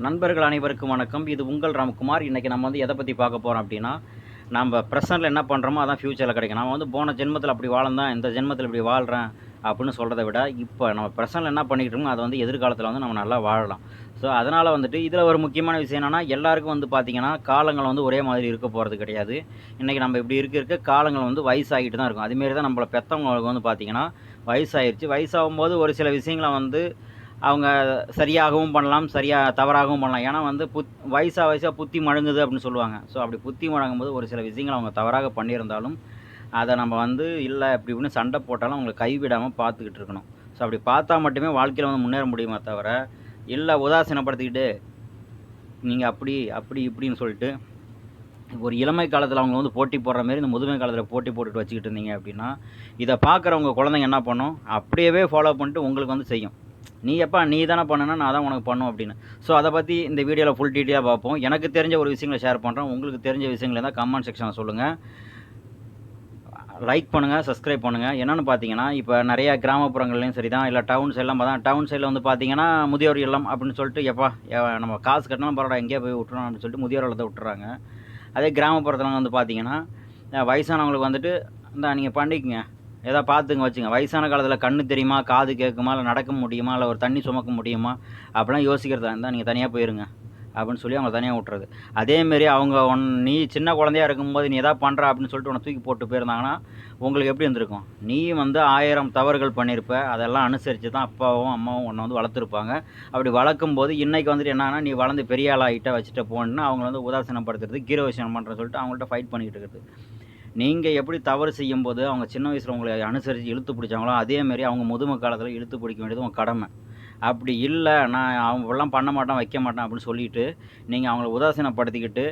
நண்பர்கள் அனைவருக்கும் வணக்கம். இது உங்கள் ராம்குமார். இன்றைக்கி நம்ம வந்து எதை பற்றி பார்க்க போகிறோம் அப்படின்னா, நம்ம ப்ரெசென்ட்டில் என்ன பண்ணுறோமோ அதான் ஃப்யூச்சரில் கிடைக்கும். நம்ம வந்து போன ஜென்மத்தில் அப்படி வாழ்ந்தேன், இந்த ஜென்மத்தில் இப்படி வாழ்கிறேன் அப்படின்னு சொல்கிறத விட, இப்போ நம்ம ப்ரெசென்ட்டில் என்ன பண்ணிக்கிட்டு இருக்கோமோ அதை வந்து எதிர்காலத்தில் வந்து நம்ம நல்லா வாழலாம். ஸோ அதனால் வந்துட்டு இதில் ஒரு முக்கியமான விஷயம் என்னென்னா, எல்லாருக்கும் வந்து பார்த்திங்கன்னா காலங்கள் வந்து ஒரே மாதிரி இருக்க போகிறது கிடையாது. இன்றைக்கி நம்ம இப்படி இருக்க காலங்கள் வந்து வயசாகிட்டு தான் இருக்கும். அதுமாரி தான் நம்மளை பெற்றவங்களுக்கு வந்து பார்த்திங்கன்னா வயசாகிடுச்சு. வயசாகும்போது ஒரு சில விஷயங்களை வந்து அவங்க சரியாகவும் பண்ணலாம், தவறாகவும் பண்ணலாம். ஏன்னா வந்து வயசா புத்தி மழுங்குது அப்படின்னு சொல்லுவாங்க. ஸோ அப்படி புத்தி மழுங்கும்போது ஒரு சில விஷயங்கள அவங்க தவறாக பண்ணியிருந்தாலும், அத நம்ம வந்து இல்ல இப்படி இப்படின்னு சண்டை போட்டாலும் அவங்கள கைவிடாம பார்த்துக்கிட்டு இருக்கணும். ஸோ அப்படி பார்த்தா மட்டுமே வாழ்க்கையில வந்து முன்னேற முடியுமே தவிர, இல்ல உதாசீனப்படுத்திக்கிட்டு, நீங்க அப்படி, அப்படி இப்படின்னு சொல்லிட்டு, ஒரு இளமை காலத்தில அவங்க வந்து போட்டி போடுற மாரி, இந்த முதுமை காலத்தில போட்டி போட்டுட்டு வச்சுக்கிட்டு இருந்தீங்க அப்படின்னா, இத பார்க்குறவங்க குழந்தைங்க என்ன பண்ணும்? அப்படியே ஃபாலோ பண்ணிட்டு உங்களுக்கு வந்து செய்யும். நீ தானே பண்ணுன, நான் தான் உனக்கு பண்ணும் அப்படின்னு. ஸோ அத பத்தி இந்த வீடியோல ஃபுல் டீட்டெயிலா பார்ப்போம். எனக்கு தெரிஞ்ச ஒரு விஷயங்கள ஷேர் பண்றேன். உங்களுக்கு தெரிஞ்ச விஷயங்கள் இருந்தா கமெண்ட் செக்ஷன்ல சொல்லுங்க. லைக் பண்ணுங்க, சப்ஸ்கிரைப் பண்ணுங்க. என்னன்னு பார்த்தீங்கன்னா, இப்ப நெறைய கிராமப்புறங்கள்லயும் சரிதான், இல்ல டவுன் சைட்லாம் டவுன் சைட்ல வந்து பார்த்தீங்கன்னா, முதியோர் இல்லம் அப்படின்னு சொல்லிட்டு, நம்ம காசு கட்டினாலும் பரவால்ல எங்கேயோ போய் விட்டுறோம் அப்படின்னு சொல்லிட்டு முதியோர் இல்லத்த விட்டுர்றாங்க. அதே கிராமப்புறத்துல வந்து பார்த்தீங்கன்னா, வயசானவங்களுக்கு வந்துட்டு, இந்தா நீங்க பண்ணிக்கங்க. ஏதா பார்த்துங்க வச்சுங்க. வயசான காலத்தில கண்ணு தெரியுமா? காது கேட்குமா? இல்ல நடக்க முடியுமா? இல்ல ஒரு தண்ணி சுமக்க முடியுமா? அப்படிலாம் யோசிக்கிறதா இருந்தா நீங்க தனியா போயிருங்க. அப்படின்னு சொல்லி அவங்கள தனியா விட்டுறது. அதேமாரி அவங்க நீ சின்ன குழந்தையா இருக்கும்போது நீ எதா பண்ற அப்படின்னு சொல்லிட்டு உன்ன தூக்கி போட்டு போயிருந்தாங்கன்னா, உங்களுக்கு எப்படி இருந்திருக்கும்? நீயும் வந்து 1000 தவறுகள் பண்ணியிருப்ப. அதெல்லாம் அனுசரிச்சு தான் அப்பாவும், அம்மாவும் உன்ன வந்து வளர்த்துருப்பாங்க. அப்படி வளர்க்கும்போது இன்னைக்கு வந்துட்டு என்னான்னா, நீ வளர்ந்து பெரிய ஆள் ஆயிட்ட வச்சுட்ட போன்னு அவங்கள வந்து உதாசீனப்படுத்துறது, கீரவசனம் பண்றேன்னு சொல்லிட்டு அவங்கள்ட்ட ஃபைட் பண்ணிக்கிட்டு இருக்கிறது. நீங்க எப்படி தவறு செய்யும்போது, அவங்க சின்ன வயசுல உங்கள அனுசரிச்சு இழுத்து பிடிச்சாங்களோ, அதேமாரி அவங்க முதுமை காலத்தில இழுத்து பிடிக்க வேண்டியது உங்க கடமை. அப்படி இல்ல, நான் அவங்க இப்படிலாம் பண்ண மாட்டேன், வைக்க மாட்டேன் அப்படின்னு சொல்லிட்டு, நீங்க அவங்கள உதாசீனப்படுத்திக்கிட்டு,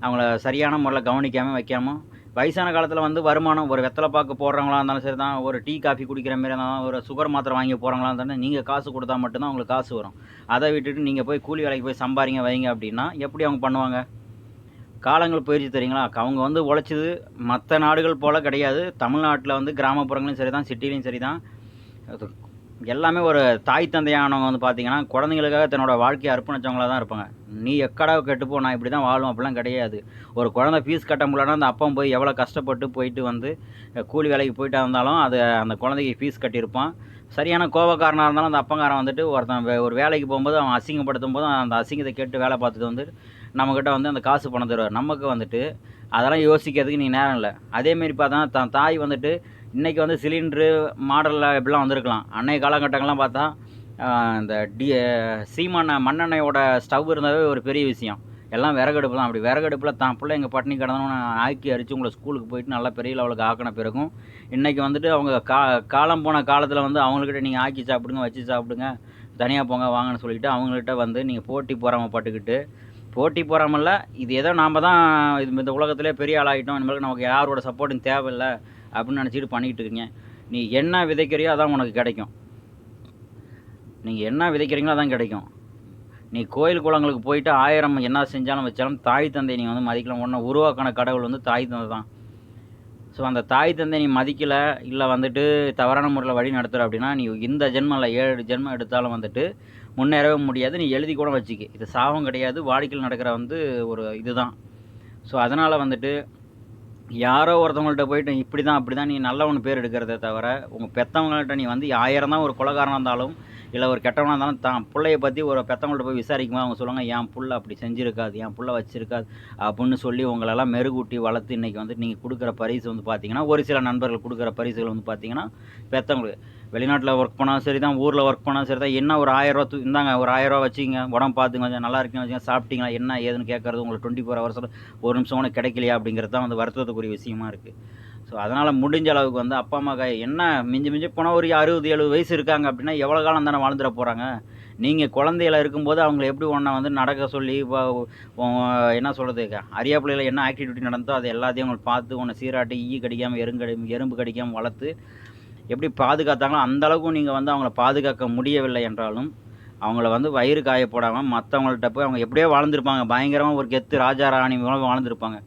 அவங்கள சரியான முறையில கவனிக்காம, வைக்காம, வயசான காலத்தில வந்து வருமானம் ஒரு வெத்தல பாக்கு போடுறவங்களா இருந்தாலும் சரிதான், ஒரு டீ, காஃபி குடிக்கிற மாரி இருந்தாலும், ஒரு சுகர் மாத்திரை வாங்கி போடுறவங்களா இருந்தாலும், நீங்க காசு குடுத்தா மட்டும் தான் உங்களுக்கு காசு வரும். அத விட்டுட்டு நீங்க போய் கூலி வேலைக்கு போய் சம்பாரிங்க, வைங்க அப்படின்னா, எப்படி அவங்க பண்ணுவாங்க? காலங்கள் போயிருச்சு தெரியுங்களா? அவங்க வந்து உழைச்சது மத்த நாடுகள் போல கிடையாது. தமிழ்நாட்ல வந்து கிராமப்புறங்கள்லயும் சரிதான், சிட்டிலயும் சரிதான். அது எல்லாமே ஒரு தாய் தந்தையானவங்க வந்து பார்த்தீங்கன்னா, குழந்தைங்களுக்காக தன்னோட வாழ்க்கைய அர்ப்பணிச்சவங்களா தான் இருப்பாங்க. "நீ எக்கடா கெட்டுப்போ, நான் இப்படி தான் வாழுவேன்" அப்படிலாம் கிடையாது. ஒரு குழந்தை ஃபீஸ் கட்ட முடியலன்னா, அந்த அப்பன் போய் எவ்வளோ கஷ்டப்பட்டு போயிட்டு வந்து கூலி வேலைக்கு போயிட்டா இருந்தாலும், அந்த குழந்தைக்கு ஃபீஸ் கட்டியிருப்பான். சரியான கோவக்காரனா இருந்தாலும், அந்த அப்பங்காரன் வந்துட்டு ஒருத்தன் ஒரு வேலைக்கு போம்போது, அவன் அசிங்கப்படுத்தும்போது, அந்த அசிங்கத்த கேட்டு வேலை பார்த்துட்டு வந்து நம்மகிட்ட வந்து அந்த காசு பணம் தருவாரு. நமக்கு வந்துட்டு அதெல்லாம் யோசிக்கிறதுக்கு இன்னைக்கு நேரம் இல்ல. அதேமாரி பார்த்தா, தன் தாய் வந்துட்டு இன்னைக்கு வந்து சிலிண்டரு மாடல்ல இப்படிலாம் வந்திருக்கலாம். அன்னைய காலகட்டங்கள்லாம் பார்த்தா, இந்த மண்ணெண்ணெயோட ஸ்டவ் இருந்தாவே ஒரு பெரிய விஷயம். எல்லாம் விறகடுப்பு தான். அப்படி விறகடுப்புல தான் பிள்ளைங்க பட்டினி கிடந்தவன ஆக்கி அடிச்சு உங்கள ஸ்கூலுக்கு போயிட்டு நல்லா பெரிய லெவலுக்கு ஆக்குன பிறகும், இன்னைக்கு வந்துட்டு அவங்க காலம் போன காலத்தில வந்து அவங்ககிட்ட நீங்க ஆக்கி சாப்பிடுங்க, வச்சு சாப்பிடுங்க, தனியா போங்க வாங்கன்னு சொல்லிட்டு அவங்ககிட்ட வந்து நீங்க போட்டி பொறாமப்பட்டுக்கிட்டு போட்டி பொறாமல்ல. இது ஏதோ நாம தான் இந்த உலகத்திலே பெரிய ஆளாயிட்டோம். இனிமேல் நமக்கு யாரோட சப்போர்ட்டும் தேவையில்ல அப்படின்னு நினச்சிட்டு பண்ணிக்கிட்டு இருக்கீங்க. நீ என்ன விதைக்கிறியோ அதான் உனக்கு கிடைக்கும். நீங்க என்ன விதைக்கிறீங்களோ அதான் கிடைக்கும். நீ கோயில் குளங்களுக்கு போயிட்டு 1000 என்ன செஞ்சாலும் வச்சாலும் தாய் தந்தைய நீ வந்து மதிக்கலாம். உன்ன உருவாக்குன கடவுள் வந்து தாய் தந்தை தான். ஸோ அந்த தாய் தந்தைய நீ மதிக்கல, இல்ல வந்துட்டு தவறான முறையில வழி நடத்துற அப்படின்னா, நீ இந்த ஜென்மம் இல்ல 7 ஜென்மம் எடுத்தாலும் வந்துட்டு முன்னேறவே முடியாது. நீ எழுதி கூட வச்சுக்க. இது சாவும் கிடையாது. வாழ்க்கையில நடக்கிற வந்து ஒரு இதுதான். ஸோ அதனால வந்துட்டு யாரோ ஒருத்தவங்கள்ட்ட போயிட்டு இப்படி தான், அப்படி தான் நீ நல்லவன்னு பேர் எடுக்கிறதே தவிர, உங்க பெத்தவங்கள்ட்ட நீ வந்து 1000 தான் ஒரு கொலைகாரனா இருந்தாலும், இல்ல ஒரு கெட்டவனா இருந்தாலும் தான் புள்ளைய பத்தி ஒரு பெத்தவங்கள்ட்ட போய் விசாரிக்கும்போது அவங்க சொல்லுவாங்க, "என் புள்ள அப்படி செஞ்சிருக்காது, என் புள்ள வச்சிருக்காது" அப்படின்னு சொல்லி உங்களெல்லாம் மெருகூட்டி வளர்த்து இன்னைக்கு வந்து நீங்க குடுக்குற பரிசு வந்து பார்த்தீங்கன்னா, ஒரு சில நண்பர்கள் குடுக்குற பரிசுகள் வந்து பார்த்தீங்கன்னா, பெத்தவங்களுக்கு. வெளிநாட்ல ஒர்க் பண்ணாலும் சரிதான், ஊர்ல ஒர்க் பண்ணாலும் சரிதான், என்ன ஒரு ரூ. 1000 இந்தாங்க ஒரு ரூ. 1000 வச்சுக்கங்க, உடம்பு பார்த்துக்கங்க, கொஞ்சம் நல்லா இருக்கீங்களா வச்சுக்கங்க, சாப்பிட்டீங்களா, என்ன ஏதுன்னு கேட்கறது உங்களுக்கு 24 ஹவர்ஸ்ல ஒரு நிமிஷம் கூட கிடைக்கலையா அப்படிங்கிறது தான் வந்து வருத்தத்துக்குரிய விஷயமா இருக்கு. ஸோ அதனால முடிஞ்ச அளவுக்கு வந்து அப்பா, அம்மாக்கு என்ன மிஞ்சி மிஞ்சி போனா ஒரு 60, 70 வயசு இருக்காங்க அப்படின்னா, எவ்வளோ காலம் தானே வாழ்ந்துற போறாங்க? நீங்க குழந்தைகளா இருக்கும்போது அவங்கள எப்படி உன்ன வந்து நடக்க சொல்லி, என்ன சொல்றது? அறியாப்பிள்ளையில என்ன ஆக்டிவிட்டி நடந்ததோ அது எல்லாத்தையும் அவங்க பார்த்து உன்ன சீராட்டி, ஈ கடிக்காம, எறும்பு கடிக்காம வளர்த்து எப்படி பாதுகாத்தாங்களோ, அந்த அளவுக்கு நீங்க வந்து அவங்கள பாதுகாக்க முடியவில்லை என்றாலும், அவங்கள வந்து வயிறு காய போடாம மத்தவங்கள்ட்ட போய் அவங்க எப்படியோ வாழ்ந்திருப்பாங்க. பயங்கரமா ஒரு கெத்து ராஜா, ராணி போல வாழ்ந்திருப்பாங்க.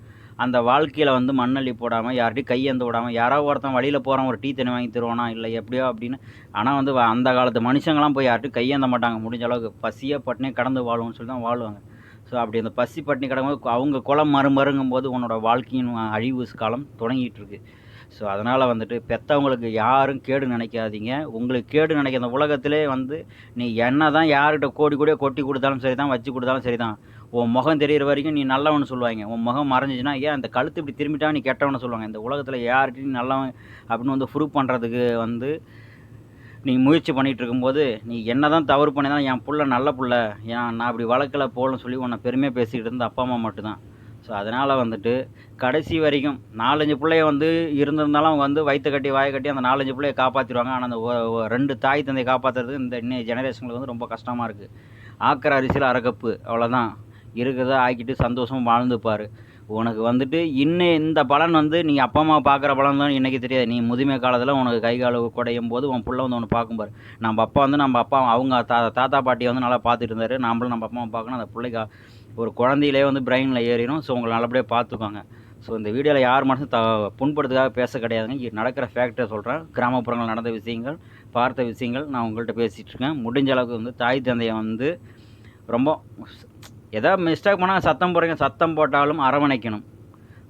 அந்த வாழ்க்கையில் வந்து மண்ணள்ளி போடாமல் யார்கிட்டையும் கையேந்த விடாமல் யாராவது ஒருத்தன் வழியில் போகிறான் ஒரு டீ தண்ணி வாங்கி தருவானா இல்லை எப்படியோ அப்படின்னு. ஆனால் வந்து அந்த காலத்து மனுஷங்களாம் போய் யார்கிட்டையும் கையேந்த மாட்டாங்க. முடிஞ்ச அளவுக்கு பசியாக பட்டினியே கடந்து வாழுவோம்னு சொல்லி தான் வாழ்வாங்க. ஸோ அப்படி அந்த பசி பட்டினி கிடக்கும்போது அவங்க குலம் மறுங்கும்போது உன்னோட வாழ்க்கையின் அழிவு காலம் தொடங்கிட்டு இருக்கு. ஸோ அதனால் வந்துட்டு பெற்றவங்களுக்கு யாரும் கேடு நினைக்காதீங்க. உங்களுக்கு கேடு நினைக்க அந்த உலகத்திலே வந்து நீ என்ன தான் யார்கிட்ட கோடி கோடியாக கொட்டி கொடுத்தாலும் சரி தான், வச்சு கொடுத்தாலும் சரி தான், உன் முகம் தெரிகிற வரைக்கும் நீ நல்லவனு சொல்லுவாங்க. உன் முகம் மறைஞ்சிச்சுன்னா ஏன் அந்த கழுத்து இப்படி திரும்பிட்டா நீ கெட்டவனு சொல்லுவாங்க. இந்த உலகத்தில் யார்கிட்டையும் நல்லவன் அப்படின்னு வந்து ப்ரூவ் பண்ணுறதுக்கு வந்து நீ முயற்சி பண்ணிகிட்டு இருக்கும்போது நீ என்ன தான் தவறு பண்ணிதான் என் புள்ள நல்ல புள்ள, ஏன் நான் அப்படி வளர்க்கல போகலன்னு சொல்லி உன்னை பெருமையாக பேசிக்கிட்டு இருந்த அப்பா அம்மா மட்டும்தான். ஸோ அதனால் வந்துட்டு கடைசி வரைக்கும் 4-5 பிள்ளைய வந்து இருந்திருந்தாலும் அவங்க வந்து வயிற்ற கட்டி வாயை கட்டி அந்த 4-5 பிள்ளைய காப்பாற்றிடுவாங்க. ஆனால் அந்த 2 தாய் தந்தையை காப்பாற்றுறது இந்த இன்னைய ஜெனரேஷனுக்கு வந்து ரொம்ப கஷ்டமாக இருக்குது. ஆக்கிற அரிசியில் அரைக்கப்பு அவ்வளோதான், இருக்கிறத ஆக்கிட்டு சந்தோஷமாக வாழ்ந்துப்பார். உனக்கு வந்துட்டு இன்னும் இந்த பலன் வந்து நீ அப்பா அம்மா பார்க்குற பலன் தான் இன்றைக்கி தெரியாது. நீ முதுமை காலத்தில் உனக்கு கை கால் குடையும் போது உன் புள்ள வந்து ஒன்று பார்க்கும்பார். நம்ம அப்பா அவங்க தாத்தா பாட்டியை வந்து நல்லா பார்த்துட்டு இருந்தார். நாமளும் நம்ம அப்பா அம்மா பார்க்கணும். அந்த பிள்ளைக்கு ஒரு குழந்தையிலே வந்து பிரெயினில் ஏறிடும். ஸோ உங்களை நல்லபடியாக பார்த்துக்கோங்க. ஸோ இந்த வீடியோவில் யார் மனசும் புண்படுத்துக்காக பேச கிடையாதுங்க. இங்கே நடக்கிற ஃபேக்டரை சொல்கிறேன். கிராமப்புறங்கள் நடந்த விஷயங்கள், பார்த்த விஷயங்கள் நான் உங்கள்கிட்ட பேசிகிட்ருக்கேன். முடிஞ்ச அளவுக்கு வந்து தாய் தந்தையை வந்து ரொம்ப எதாவது மிஸ்டேக் பண்ணால் சத்தம் போடுறீங்க, சத்தம் போட்டாலும் அரவணைக்கணும்.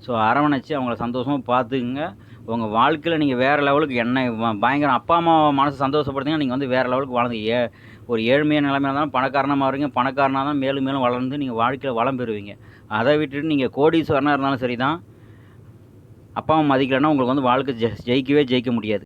ஸோ அரவணைச்சி அவங்கள சந்தோஷமாக பார்த்துக்குங்க. உங்கள் வாழ்க்கையில் நீங்கள் வேறு லெவலுக்கு பயங்கரம் அப்பா அம்மா மனசு சந்தோஷப்படுத்திங்கன்னா நீங்கள் வந்து வேறு லெவலுக்கு வாழ்ந்து ஒரு ஏழ்மையான நிலைமையாக இருந்தாலும் பணக்காரனாக வருவீங்க. பணக்காரனாக தான் மேலும் மேலும் வளர்ந்து நீங்கள் வாழ்க்கையில் வளம் பெறுவீங்க. அதை விட்டுட்டு நீங்கள் கோடீஸ்வரனாக இருந்தாலும் சரி தான், அப்பா அம்மா மதிக்கலைன்னா உங்களுக்கு வந்து வாழ்க்கை ஜெயிக்கவே ஜெயிக்க முடியாது.